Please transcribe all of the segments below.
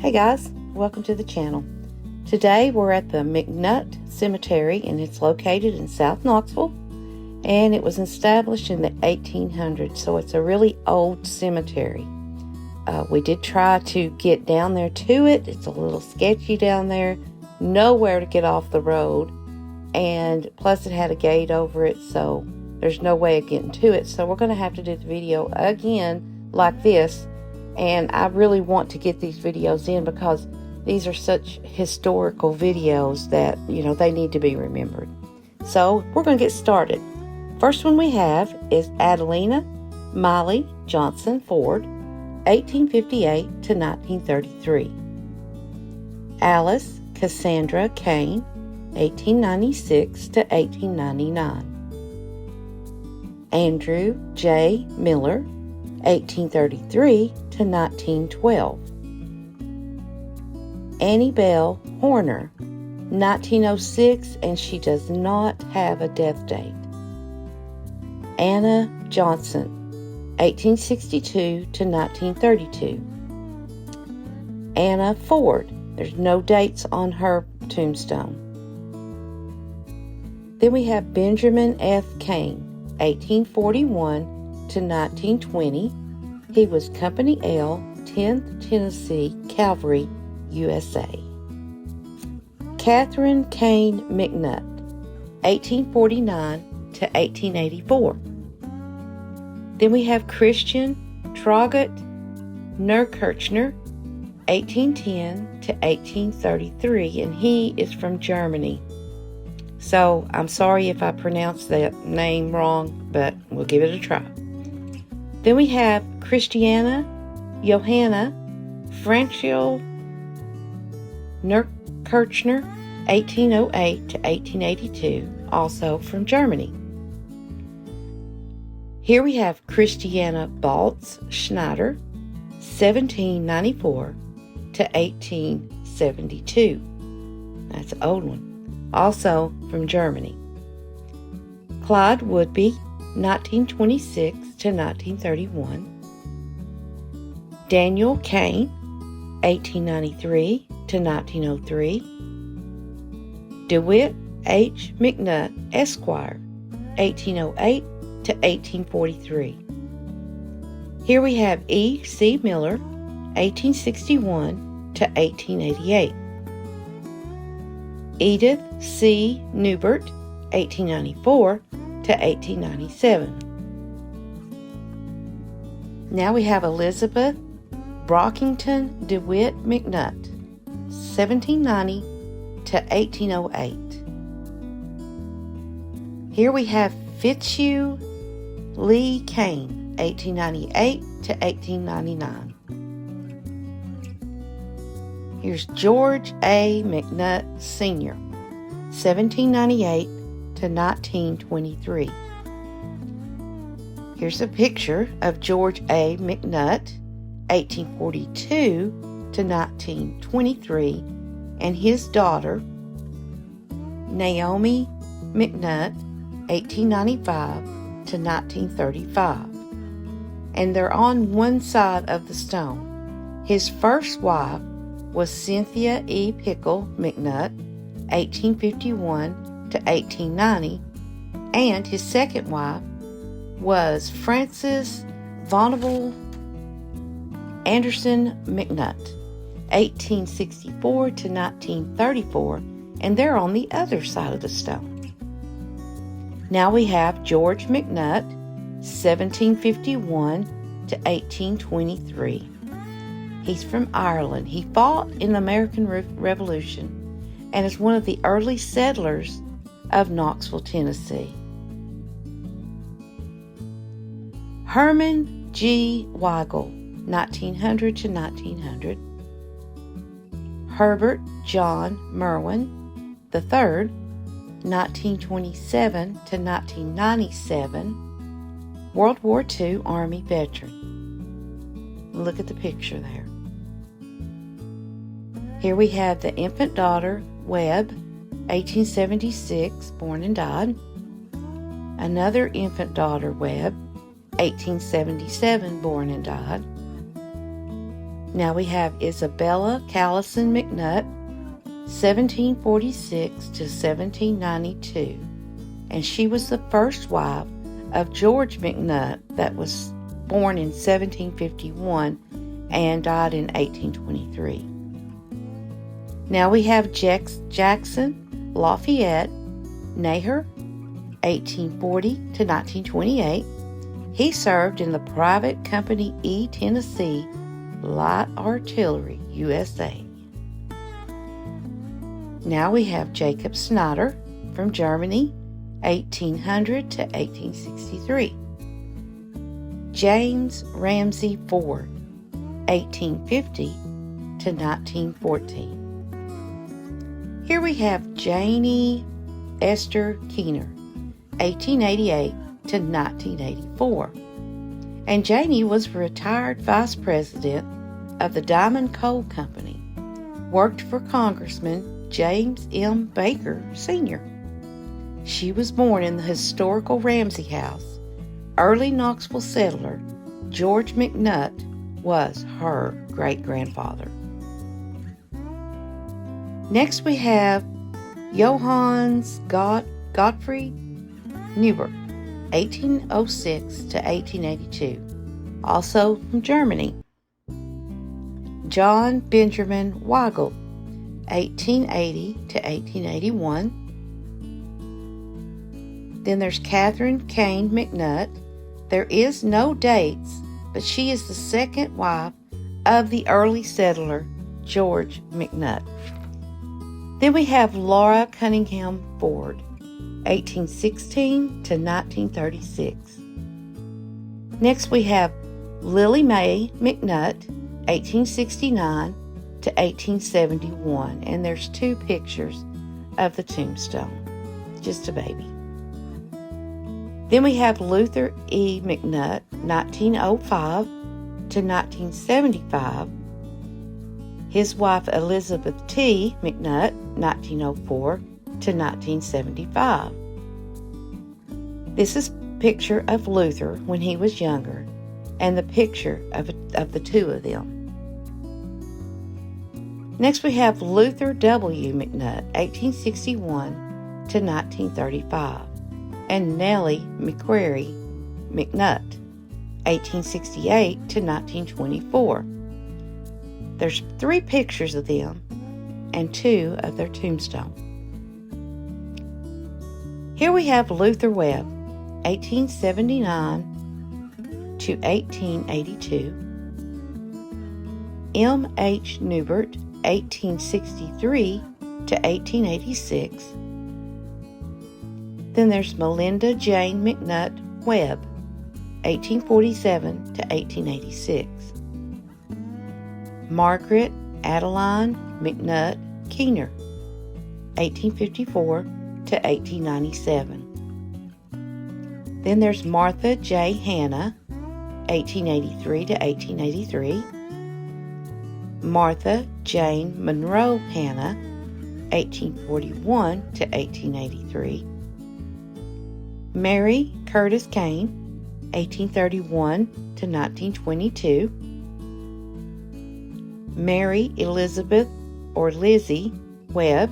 Hey guys, welcome to the channel. Today we're at the McNutt Cemetery, and it's located in South Knoxville, and it was established in the 1800s, so it's a really old cemetery. We did try to get down there to it. It's a little sketchy down there, nowhere to get off the road, and plus it had a gate over it, so there's no way of getting to it. So we're going to have to do the video again like this. And I really want to get these videos in because these are such historical videos that, they need to be remembered. So we're going to get started. First one we have is Adelina Miley Johnson Ford, 1858 to 1933. Alice Cassandra Kane, 1896 to 1899. Andrew J. Miller, 1833 to 1912. Annie Bell Horner, 1906, and she does not have a death date. Anna Johnson, 1862 to 1932. Anna Ford, there's no dates on her tombstone. Then we have Benjamin F. Kane, 1841 to 1920. He was Company L, 10th Tennessee Cavalry, USA. Catherine Kane McNutt, 1849 to 1884. Then we have Christian Traugott Neukirchner, 1810 to 1833, and he is from Germany. So I'm sorry if I pronounced that name wrong, but we'll give it a try. Then we have Christiana Johanna Franchel Neukirchner, 1808 to 1882, also from Germany. Here we have Christiana Baltz Schneider, 1794 to 1872. That's an old one. Also from Germany. Clyde Woodby, 1926 to 1931. Daniel Kane, 1893 to 1903. DeWitt H. McNutt, Esquire, 1808 to 1843. Here we have E. C. Miller, 1861 to 1888. Edith C. Newbert, 1894 to 1897. Now we have Elizabeth Brockington DeWitt McNutt, 1790 to 1808. Here we have Fitzhugh Lee Kane, 1898 to 1899. Here's George A. McNutt Sr., 1798 to 1923. Here's a picture of George A. McNutt, 1842 to 1923, and his daughter, Naomi McNutt, 1895 to 1935. And they're on one side of the stone. His first wife was Cynthia E. Pickle McNutt, 1851 to 1890, and his second wife was Frances Vonable Anderson McNutt, 1864 to 1934, and they're on the other side of the stone. Now we have George McNutt, 1751 to 1823. He's from Ireland. He fought in the American Revolution and is one of the early settlers of Knoxville, Tennessee. Herman G. Weigel, 1900 to 1900. Herbert John Merwin III, 1927 to 1997, World War II Army veteran. Look at the picture there. Here we have the infant daughter, Webb, 1876, born and died. Another infant daughter, Webb, 1877, born and died. Now we have Isabella Callison McNutt, 1746 to 1792, and she was the first wife of George McNutt that was born in 1751 and died in 1823. Now we have Jackson Lafayette Naher, 1840 to 1928. He served in the private company E. Tennessee Light Artillery, USA. Now we have Jacob Snyder from Germany, 1800 to 1863. James Ramsey Ford, 1850 to 1914. Here we have Janie Esther Keener, 1888 to 1984. And Janie was retired vice president of the Diamond Coal Company, worked for Congressman James M. Baker, Sr. She was born in the historical Ramsey House. Early Knoxville settler George McNutt was her great-grandfather. Next we have Johannes Gottfried Neuber, 1806 to 1882, also from Germany. John Benjamin Weigel, 1880 to 1881. Then there's Catherine Kane McNutt. There is no dates, but she is the second wife of the early settler George McNutt. Then we have Laura Cunningham Ford, 1816 to 1936. Next we have Lily Mae McNutt, 1869 to 1871, and there's two pictures of the tombstone, just a baby. Then we have Luther E. McNutt, 1905 to 1975. His wife Elizabeth T. McNutt, 1904 to 1975. This is a picture of Luther when he was younger, and the picture of the two of them. Next we have Luther W. McNutt, 1861 to 1935, and Nellie McQuarrie McNutt, 1868 to 1924. There's three pictures of them and two of their tombstone. Here we have Luther Webb, 1879 to 1882, M. H. Newbert, 1863 to 1886. Then there's Melinda Jane McNutt Webb, 1847 to 1886. Margaret Adeline McNutt Keener, 1854 to 1897. Then there's Martha J. Hanna, 1883 to 1883. Martha Jane Monroe Hanna, 1841 to 1883. Mary Curtis Kane, 1831 to 1922. Mary Elizabeth or Lizzie Webb,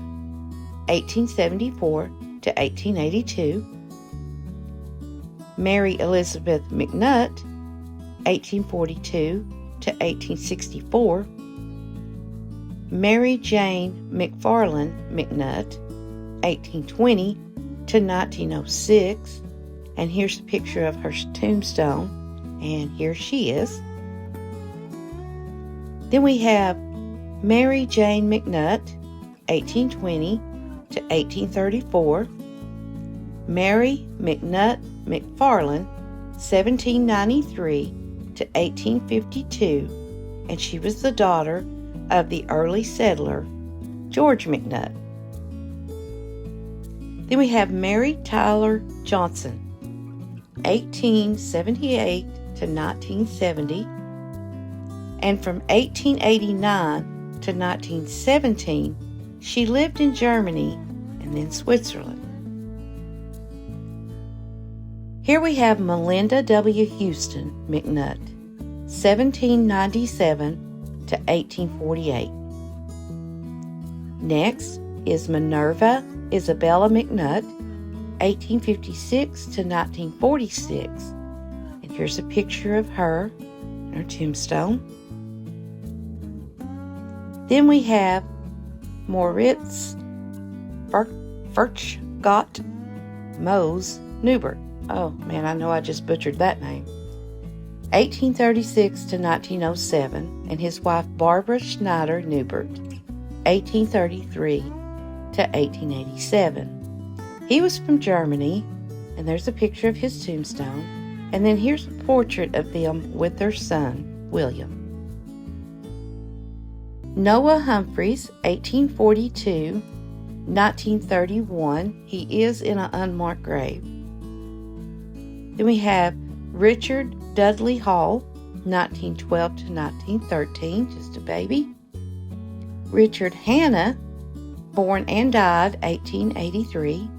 1874 to 1882. Mary Elizabeth McNutt, 1842 to 1864. Mary Jane McFarland McNutt, 1820 to 1906. And here's a picture of her tombstone, and here she is. Then we have Mary Jane McNutt, 1820 to 1834. Mary McNutt McFarland, 1793 to 1852, and she was the daughter of the early settler George McNutt. Then we have Mary Tyler Johnson, 1878 to 1970, and from 1889 to 1917, she lived in Germany and then Switzerland. Here we have Melinda W. Houston McNutt, 1797 to 1848. Next is Minerva Isabella McNutt, 1856 to 1946. And here's a picture of her and her tombstone. Then we have Moritz Furchtgott Mose Newbert. Oh man, I know I just butchered that name. 1836 to 1907, and his wife Barbara Schneider Newbert, 1833 to 1887. He was from Germany, and there's a picture of his tombstone, and then here's a portrait of them with their son, William. Noah Humphreys, 1842, 1931. He is in an unmarked grave. Then we have Richard Dudley Hall, 1912 to 1913, just a baby. Richard Hanna, born and died 1883.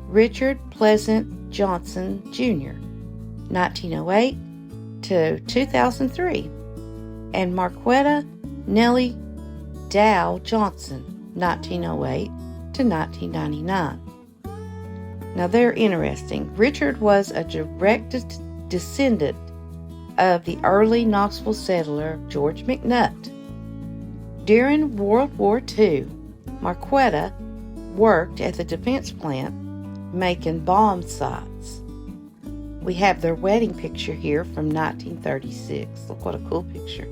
Richard Pleasant Johnson, Jr., 1908 to 2003. And Marquetta Nellie Dow Johnson, 1908 to 1999. Now they're interesting. Richard was a direct descendant of the early Knoxville settler George McNutt. During World War II, Marquetta worked at the defense plant making bomb sights. We have their wedding picture here from 1936. Look what a cool picture.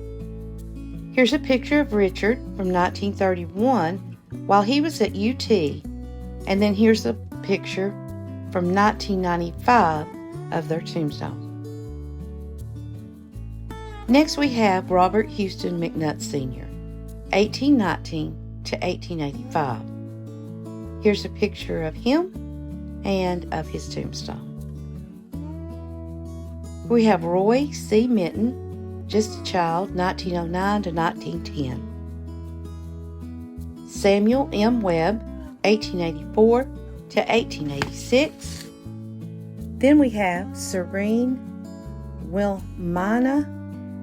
Here's a picture of Richard from 1931 while he was at UT, and then here's a picture from 1995 of their tombstone. Next we have Robert Houston McNutt Sr., 1819 to 1885. Here's a picture of him and of his tombstone. We have Roy C. Minton, just a child, 1909 to 1910. Samuel M. Webb, 1884 to 1886. Then we have Serene Wilmina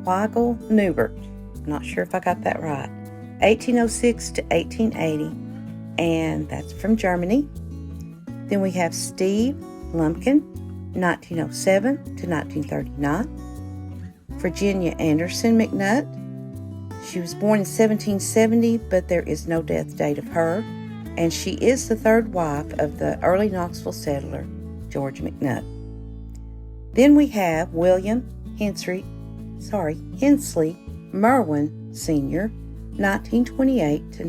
Weigel Newbert. I'm not sure if I got that right. 1806 to 1880, and that's from Germany. Then we have Steve Lumpkin, 1907 to 1939. Virginia Anderson McNutt. She was born in 1770, but there is no death date of her, and she is the third wife of the early Knoxville settler, George McNutt. Then we have William Hensley Merwin Sr., 1928 to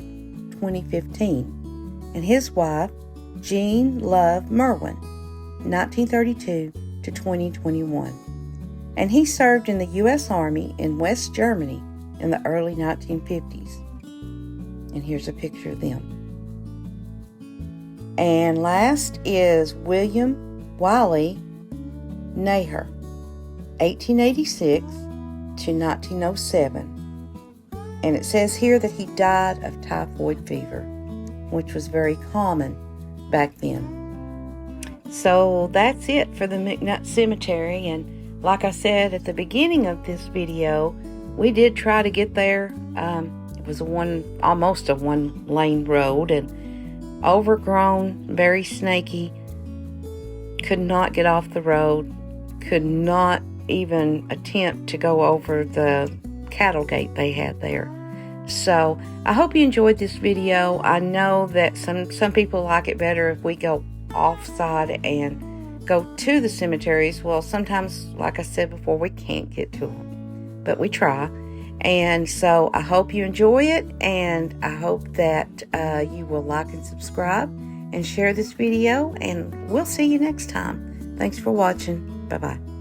2015, and his wife, Jean Love Merwin, 1932 to 2021. And he served in the U.S. Army in West Germany in the early 1950s. And here's a picture of them. And last is William Wiley Naher, 1886 to 1907. And it says here that he died of typhoid fever, which was very common back then. So that's it for the McNutt Cemetery. And like I said at the beginning of this video, we did try to get there. It was almost a one-lane road, and overgrown, very snaky. Could not get off the road. Could not even attempt to go over the cattle gate they had there. So I hope you enjoyed this video. I know that some people like it better if we go off-side and go to the cemeteries. Well, sometimes, like I said before, we can't get to them, but we try. And so I hope you enjoy it, and I hope that you will like and subscribe and share this video, and we'll see you next time. Thanks for watching. Bye-bye.